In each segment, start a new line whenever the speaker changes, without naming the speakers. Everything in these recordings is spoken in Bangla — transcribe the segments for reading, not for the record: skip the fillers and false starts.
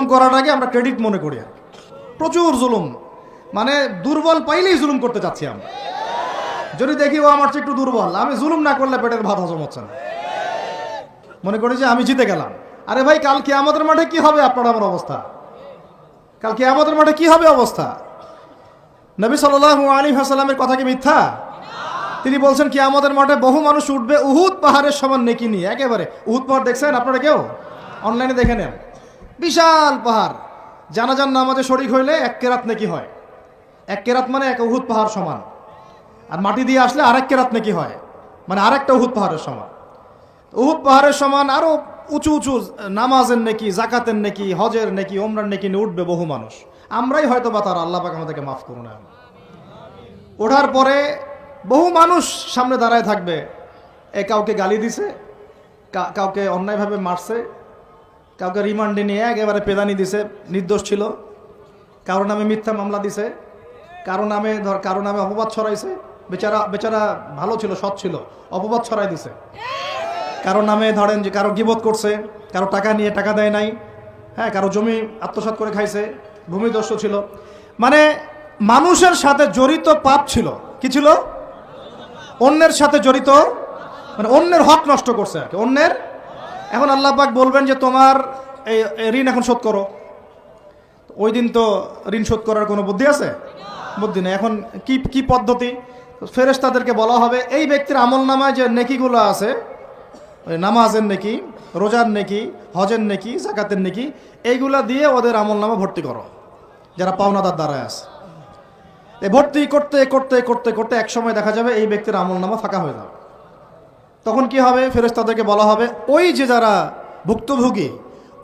জুলুম করাটাকে আমরা ক্রেডিট মনে করি। প্রচুর জুলুম, মানে দুর্বল পাইলেই জুলুম করতে চাচ্ছি আমরা। যদি দেখি ও আমার চেয়ে একটু দুর্বল, আমি জুলুম না করলে পেটের ভাত হজম হচ্ছে না, মনে করি যে আমি জিতে গেলাম। আরে ভাই, কাল কিয়ামতের মাঠে কি হবে আপনার আমার অবস্থা? কাল কিয়ামতের মাঠে কি হবে অবস্থা? নবী সাল্লাল্লাহু আলাইহি ওয়াসাল্লামের কথা কি মিথ্যা? তিনি বলছেন কিয়ামতের মাঠে বহু মানুষ উঠবে উহুদ পাহাড়ের সমান নেকি নিয়ে। একেবারে উহুদ পাহাড় দেখছেন আপনারা? কেউ অনলাইনে দেখে নেন, বিশাল পাহাড়। জানাজার নামাজে শরীক হইলে 1 কেরাত নেকি হয়। 1 কেরাত মানে 1 উহুদ পাহাড় সমান। আর মাটি দিয়ে আসলে আরেক কেরাত নেকি হয়, মানে আরেকটা উহুদ পাহাড়ের সমান। উহুদ পাহাড়ের সমান আরো উঁচু উঁচু নামাজের নেকি, জাকাতের নেকি, হজের নেকি, ওমরার নেকি নিয়ে উঠবে বহু মানুষ। আমরাই হয়তো বা তারা, আল্লাহ পাক আমাদেরকে মাফ করুন। ওঠার পরে বহু মানুষ সামনে দাঁড়ায় থাকবে। কাউকে গালি দিছে, কাউকে অন্যায়ভাবে মারছে, কাউকে রিমান্ডে নিয়ে একেবারে পেদানি দিছে, নির্দোষ ছিল। কারো নামে মিথ্যা মামলা দিছে, কারো নামে অপবাদ ছড়াইছে। বেচারা ভালো ছিল, সৎ ছিল, অপবাদ ছড়াই দিছে। কারো নামে ধরেন যে কারো গীবত করছে, কারো টাকা নিয়ে টাকা দেয় নাই, হ্যাঁ, কারো জমি আত্মসাৎ করে খাইছে, ভূমিদস্যু ছিল। মানে মানুষের সাথে জড়িত পাপ ছিল। কি ছিল? অন্যের সাথে জড়িত, মানে অন্যের হক নষ্ট করছে আর কি, অন্যের। এখন আল্লাহ পাক বলবেন যে তোমার এই ঋণ এখন শোধ করো। ওই দিন তো ঋণ শোধ করার কোনো বুদ্ধি আছে? বুদ্ধি নেই। এখন কি পদ্ধতি? ফেরেশতাদেরকে বলা হবে এই ব্যক্তির আমলনামায় যে নেকিগুলো আছে, নামাজের নেকি, রোজার নেকি, হজের নেকি, যাকাতের নেকি, এইগুলা দিয়ে ওদের আমলনামা ভর্তি করো, যারা পাওনাদার দাঁড়ায় আছে। ভর্তি করতে করতে করতে করতে এক সময় দেখা যাবে এই ব্যক্তির আমলনামা ফাঁকা হয়ে যাবে। তখন কি হবে? ফেরেশতাদেরকে বলা হবে ওই যে যারা ভুক্তভোগী,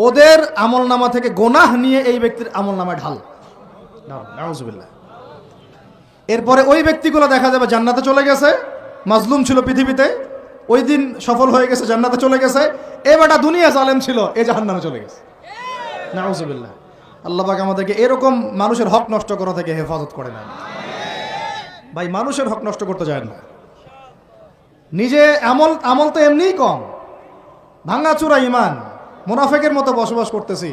ওদের আমলনামা থেকে গোনাহ নিয়ে এই ব্যক্তির আমলনামায় ঢাল। নাউজুবিল্লাহ। এরপরে ওই ব্যক্তিগুলো দেখা যাবে জান্নাতে চলে গেছে, মাজলুম ছিল পৃথিবীতে, ওই দিন সফল হয়ে গেছে, জান্নাতে চলে গেছে। এবারটা দুনিয়া জালেম ছিল, এ জাহান্নামে চলে গেছে। নাউজুবিল্লাহ। আল্লাহ পাক আমাদেরকে এরকম মানুষের হক নষ্ট করা থেকে হেফাজত করে না। ভাই, মানুষের হক নষ্ট করতে যায় না। নিজে আমল তো এমনিই কম, ভাঙাচুরা ইমান, মুনাফিকের মতো বসবাস করতেছি।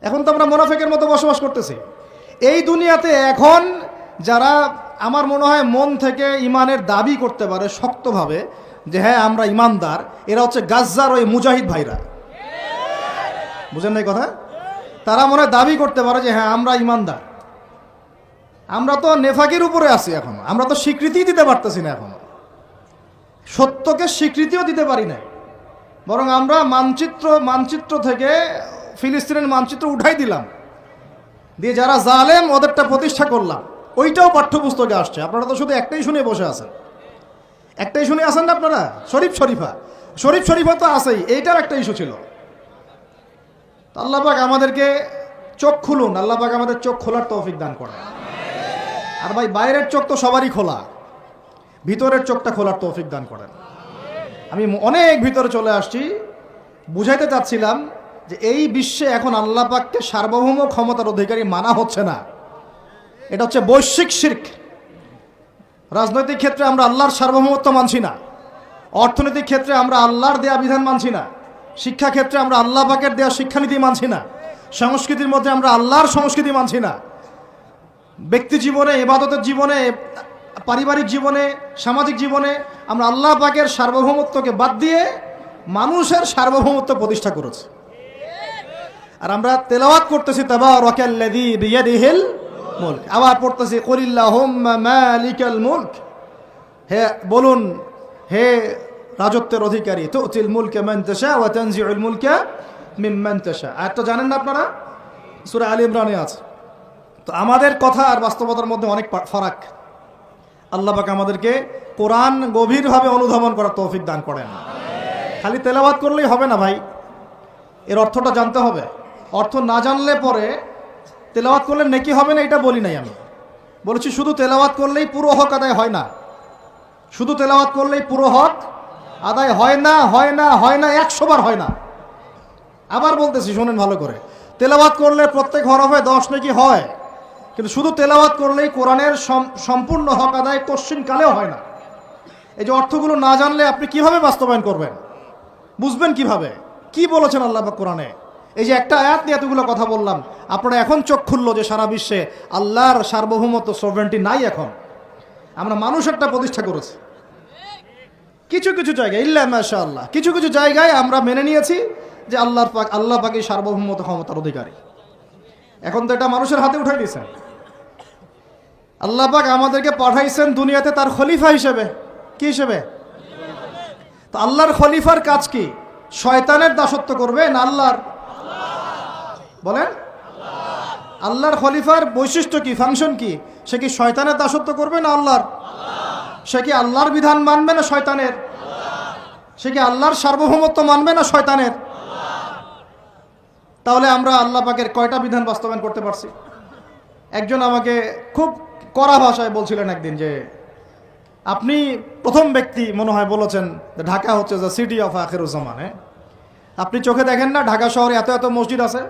এখন তো আমরা মুনাফিকের মতো বসবাস করতেছি এই দুনিয়াতে। এখন যারা আমার মনে হয় মন থেকে ইমানের দাবি করতে পারে শক্তভাবে যে হ্যাঁ আমরা ইমানদার, এরা হচ্ছে গাজ্জার ওই মুজাহিদ ভাইরা। বুঝেন নাই কথা? তারা মনে হয় দাবি করতে পারে যে হ্যাঁ আমরা ইমানদার। আমরা তো নেফাকির উপরে আছি এখন, আমরা তো স্বীকৃতি দিতে পারতেছি না, এখন সত্যকে স্বীকৃতিও দিতে পারি না। বরং আমরা মানচিত্র থেকে ফিলিস্তিনের মানচিত্র উঠাই দিলাম, দিয়ে যারা জালেম ওদেরটা প্রতিষ্ঠা করলাম। ওইটাও পাঠ্যপুস্তকে আসছে। আপনারা তো শুধু একটাই শুনে বসে আছেন, একটাই শুনে আছেন না আপনারা? শরীফ শরীফা তো আছেই, এইটার একটা ইস্যু ছিল। আল্লাহ পাক আমাদেরকে চোখ খুলুন, আল্লাহ পাক আমাদের চোখ খোলার তৌফিক দান করেন। আর ভাই, বাইরের চোখ তো সবারই খোলা, ভিতরের চোখটা খোলার তৌফিক দান করেন। আমি অনেক ভিতরে চলে আসছি, বুঝাইতে চাচ্ছিলাম যে এই বিশ্বে এখন আল্লাহ পাককে সার্বভৌম ক্ষমতার অধিকারী মানা হচ্ছে না। এটা হচ্ছে বৈশ্বিক শিরক। রাজনৈতিক ক্ষেত্রে আমরা আল্লাহর সার্বভৌমত্ব মানছি না, অর্থনৈতিক ক্ষেত্রে আমরা আল্লাহর দেয়া বিধান মানছি না, শিক্ষা ক্ষেত্রে আমরা আল্লাহ পাকের দেয়া শিক্ষানীতি মানছি না, সংস্কৃতির মধ্যে আমরা আল্লাহর সংস্কৃতি মানছি না, ব্যক্তি জীবনে, ইবাদতের জীবনে, পারিবারিক জীবনে, সামাজিক জীবনে আমরা আল্লাহ পাকের সার্বভৌমত্বকে বাদ দিয়ে মানুষের সার্বভৌমত্ব প্রতিষ্ঠা করেছি। আর আমরা তেলাওয়াত করতেছি তাবারাকাল্লাযী বিয়াদিহিল মুলক, আবার পড়তেছি কুলিল্লাহুম্মা মালিকাল মুলক, হে বলুন হে রাজত্বের অধিকারী, তুতিল মুলকা মান তাশা ওয়া তানজিউল মুলকা মিম্মান তাশা। আয়াতটা জানেন না আপনারা? সূরা আলী ইমরানে আছে। তো আমাদের কথা আর বাস্তবতার মধ্যে অনেক ফারাক। আল্লাহ পাক আমাদেরকে কোরআন গভীরভাবে অনুধাবন করার তৌফিক দান করেন। খালি তেলাওয়াত করলেই হবে না ভাই, এর অর্থটা জানতে হবে। অর্থ না জানলে পরে তেলাওয়াত করলে নেকি হবে না, এটা বলি নাই আমি। বলেছি শুধু তেলাওয়াত করলেই পুরো হক আদায় হয় না, শুধু তেলাওয়াত করলেই পুরো হক আদায় হয় না, হয় না, হয় না, 100 বার হয় না। আবার বলতেছি, শোনেন ভালো করে, তেলাওয়াত করলে প্রত্যেক হরফে 10 নেকি হয়, কিন্তু শুধু তেলাওয়াত করলেই কোরআনের সম্পূর্ণ হক আদায় কোশ্চিন কালেও হয় না। এই যে অর্থগুলো না জানলে আপনি কিভাবে বাস্তবায়ন করবেন, বুঝবেন কিভাবে, কি বলেছেন আল্লাহ পাক কোরআনে? এই যে একটা আয়াত নিয়ে এতগুলো কথা বললাম, আপনারা এখন চোখ খুললো যে সারা বিশ্বে আল্লাহর সার্বভৌমত্ব সভরেন্টি নাই। এখন আমরা মানুষ একটা প্রতিষ্ঠা করেছি কিছু কিছু জায়গায়, ইল্লা মাশাআল্লাহ, কিছু কিছু জায়গায় আমরা মেনে নিয়েছি যে আল্লাহ পাকই সার্বভৌমত্ব ক্ষমতার অধিকারী। এখন তো এটা মানুষের হাতে উঠাই দিয়েছেন। আল্লাহ পাক আমাদেরকে পাঠাইছেন দুনিয়াতে তার খলিফা হিসেবে। কি হিসেবে? তো আল্লাহর খলিফার কাজ কি? শয়তানের দাসত্ব করবে না আল্লাহর? বলেন, আল্লাহর খলিফার বৈশিষ্ট্য কি, ফাংশন কি? সে কি শয়তানের দাসত্ব করবে না আল্লাহর? সে কি আল্লাহর বিধান মানবে না শয়তানের? সে কি আল্লাহর সার্বভৌমত্ব মানবে না শয়তানের? তাহলে আমরা আল্লাহ পাকের কয়টা বিধান বাস্তবায়ন করতে পারছি? একজন আমাকে খুব কড়া ভাষায় বলছিলেন একদিন যে আপনি প্রথম ব্যক্তি মনে হয় বলেছেন ঢাকা হচ্ছে দ্য সিটি অফ আখিরুজ্জামান। আপনি চোখে দেখেন না ঢাকা শহরে এত এত মসজিদ আছে?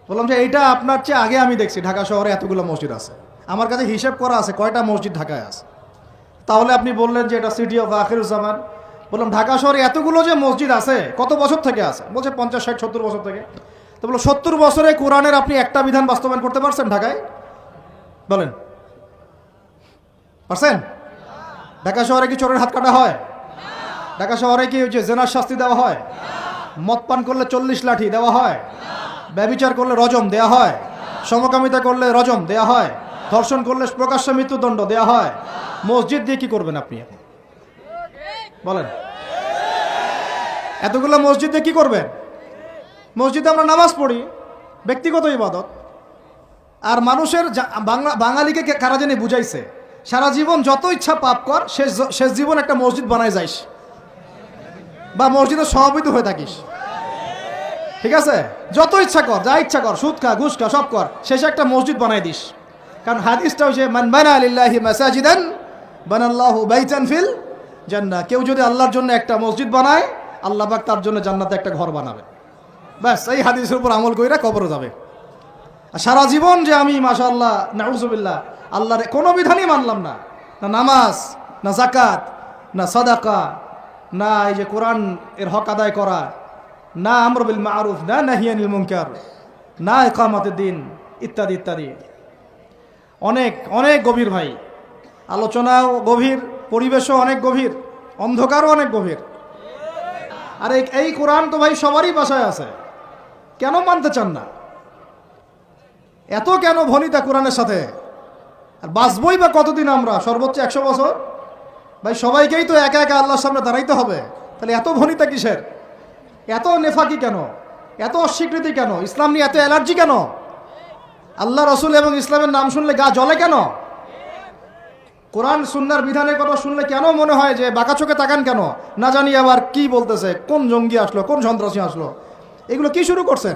বললাম যে এইটা আপনার চেয়ে আগে আমি দেখছি ঢাকা শহরে এতগুলো মসজিদ আছে। আমার কাছে হিসেব করা আছে কয়টা মসজিদ ঢাকায় আছে। তাহলে আপনি বললেন যে এটা সিটি অফ আখিরুজ্জামান। বললাম ঢাকা শহরে এতগুলো যে মসজিদ আছে কত বছর থেকে আছে? বলছে 50, 60, 70 বছর থেকে। তো বলো 70 বছরে কোরআনের আপনি একটা বিধান বাস্তবায়ন করতে পারছেন ঢাকায়? বলেন, পারছেন? ঢাকা শহরে কি চোরের হাত কাটা হয়? ঢাকা শহরে কি যে জেনার শাস্তি দেওয়া হয়? মদ পান করলে 40 লাঠি দেওয়া হয়? ব্যভিচার করলে রজম দেয়া হয়? সমকামিতা করলে রজম দেয়া হয়? ধর্ষণ করলে প্রকাশ্য মৃত্যুদণ্ড দেয়া হয়? মসজিদ দিয়ে কি করবেন আপনি? বলেন, এতগুলো মসজিদ দিয়ে কি করবেন? মসজিদে আমরা নামাজ পড়ি, ব্যক্তিগত ইবাদত। আর মানুষের বাঙালিকে কারা জানি বুঝাইছে সারা জীবন যত ইচ্ছা পাপ কর, শেষ জীবন একটা মসজিদ বানায় যাইস বা মসজিদের সভাপতি হয়ে থাকিস। ঠিক আছে, যত ইচ্ছা কর, যা ইচ্ছা কর, সুদ খা, ঘুষ খা, সব কর, শেষে একটা মসজিদ বানাই দিস। কারণ হাদিসটা হচ্ছে মান বানা লিল্লাহি মাসাজিদান বানাল্লাহু বাইতান ফিল জান্নাহ। কেউ যদি আল্লাহর জন্য একটা মসজিদ বানায়, আল্লাহ পাক তার জন্য জান্নাতে একটা ঘর বানাবে। ব্যাস, এই হাদিসের উপর আমল কইরা কবরে যাবে। আর সারা জীবন যে আমি মাশাআল্লাহ নাউজুবিল্লাহ আল্লাহর কোনো বিধানই মানলাম না, না নামাজ, না যাকাত, না সাদাকা, না এই যে কোরআন এর হক আদায় করা, না আমর বিল মারুফ, না নাহি আনিল মুনকার, না ইকামাতুদ দিন, ইত্যাদি ইত্যাদি। অনেক অনেক গভীর ভাই, আলোচনাও গভীর, পরিবেশও অনেক গভীর, অন্ধকারও অনেক গভীর। আর এই কোরআন তো ভাই সবারই বাসায় আছে, কেন মানতে চান না? এত কেন ভনিতা কোরআনের সাথে? আর বাঁচবই বা কতদিন আমরা? সর্বোচ্চ 100 বছর। ভাই সবাইকেই তো একা একা আল্লাহর সামনে দাঁড়াইতে হবে, তাহলে এত ভনিতা কিসের? এত নেফাকি কেন? এত অস্বীকৃতি কেন? ইসলাম নিয়ে এত অ্যালার্জি কেন? আল্লাহ রসুল এবং ইসলামের নাম শুনলে গা জ্বলে কেন? কোরআন সুন্নাহর বিধানের কথা শুনলে কেন মনে হয় যে বাঁকা চোখে তাকান কেন? না জানি আবার কি বলতেছে, কোন জঙ্গি আসলো, কোন সন্ত্রাসী আসলো, এগুলো কি শুরু করছেন?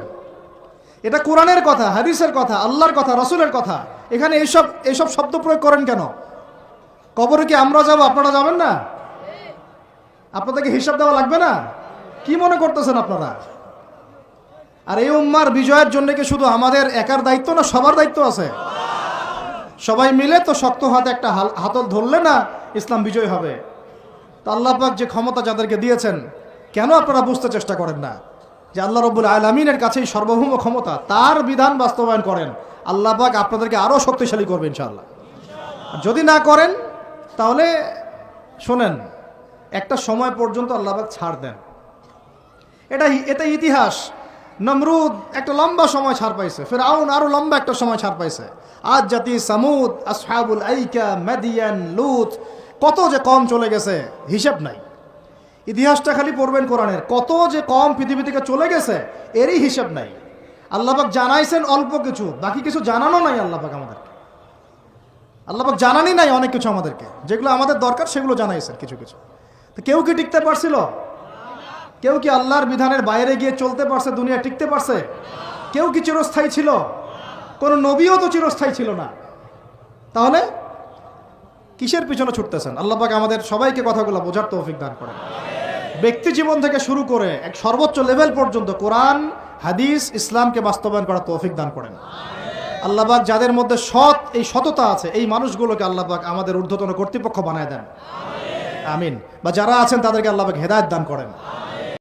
এটা কোরআনের কথা, হাদিসের কথা, আল্লাহর কথা, রসুলের কথা। এখানে এইসব শব্দ প্রয়োগ করেন কেন? কবরে কি আমরা যাব, আপনারা যাবেন না? আপনাদেরকে হিসাব দেওয়া লাগবে না? কি মনে করতেছেন আপনারা? আর এই উম্মার বিজয়ের জন্য কি শুধু আমাদের একার দায়িত্ব না, সবার দায়িত্ব আছে? সবাই মিলে তো শক্ত হাতে একটা হাতল ধরলে না ইসলাম বিজয় হবে। তো আল্লাহ পাক যে ক্ষমতা যাদেরকে দিয়েছেন, কেন আপনারা বুঝতে চেষ্টা করেন না যে আল্লাহ রব্বুল আলামিনের কাছেই সর্বভৌম ক্ষমতা, তার বিধান বাস্তবায়ন করেন, আল্লাহ পাক আপনাদেরকে আরও শক্তিশালী করবে ইনশাআল্লাহ। যদি না করেন তাহলে শোনেন, একটা সময় পর্যন্ত আল্লাহ পাক ছাড় দেন। এটা ইতিহাস। নমরুদ একটা লম্বা সময় ছাড় পাইছে, ফিরআউন আরো লম্বা একটা সময় ছাড় পাইছে, আদ জাতি, সামুদ, আসহাবুল আইকা, মাদিয়ান, লুত, কত যে কম চলে গেছে হিসাব নাই। ইতিহাসটা খালি পড়বেন কোরআনের, কত যে কম পৃথিবী থেকে চলে গেছে এরই হিসাব নাই। আল্লাহ পাক জানাইছেন অল্প কিছু, বাকি কিছু জানানো নাই আল্লাহ পাক আমাদেরকে। আল্লাহ পাক জানানি নাই অনেক কিছু আমাদেরকে, যেগুলো আমাদের দরকার সেগুলো জানাইছেন কিছু কিছু। তো কেউ কি টিকতে পারছিল? কেউ কি আল্লাহর বিধানের বাইরে গিয়ে চলতে পারছে? দুনিয়া টিকতে পারছে? কেউ কি চিরস্থায়ী ছিল? কোন নবীও তো চিরস্থায়ী ছিল না। তাহলে কিসের পিছনে ছুটতেছেন? আল্লাহ পাক আমাদের সবাইকে কথাগুলো বোঝার তৌফিক দান করেন। ব্যক্তি জীবন থেকে শুরু করে এক সর্বোচ্চ লেভেল পর্যন্ত কোরআন, হাদিস, ইসলামকে বাস্তবায়ন করার তৌফিক দান করেন। আল্লাহ পাক যাদের মধ্যে এই সততা আছে, এই মানুষগুলোকে আল্লাহ পাক আমাদের ঊর্ধ্বতন কর্তৃপক্ষ বানায় দেন, আমিন। বা যারা আছেন তাদেরকে আল্লাহ পাক হেদায়েত দান করেন।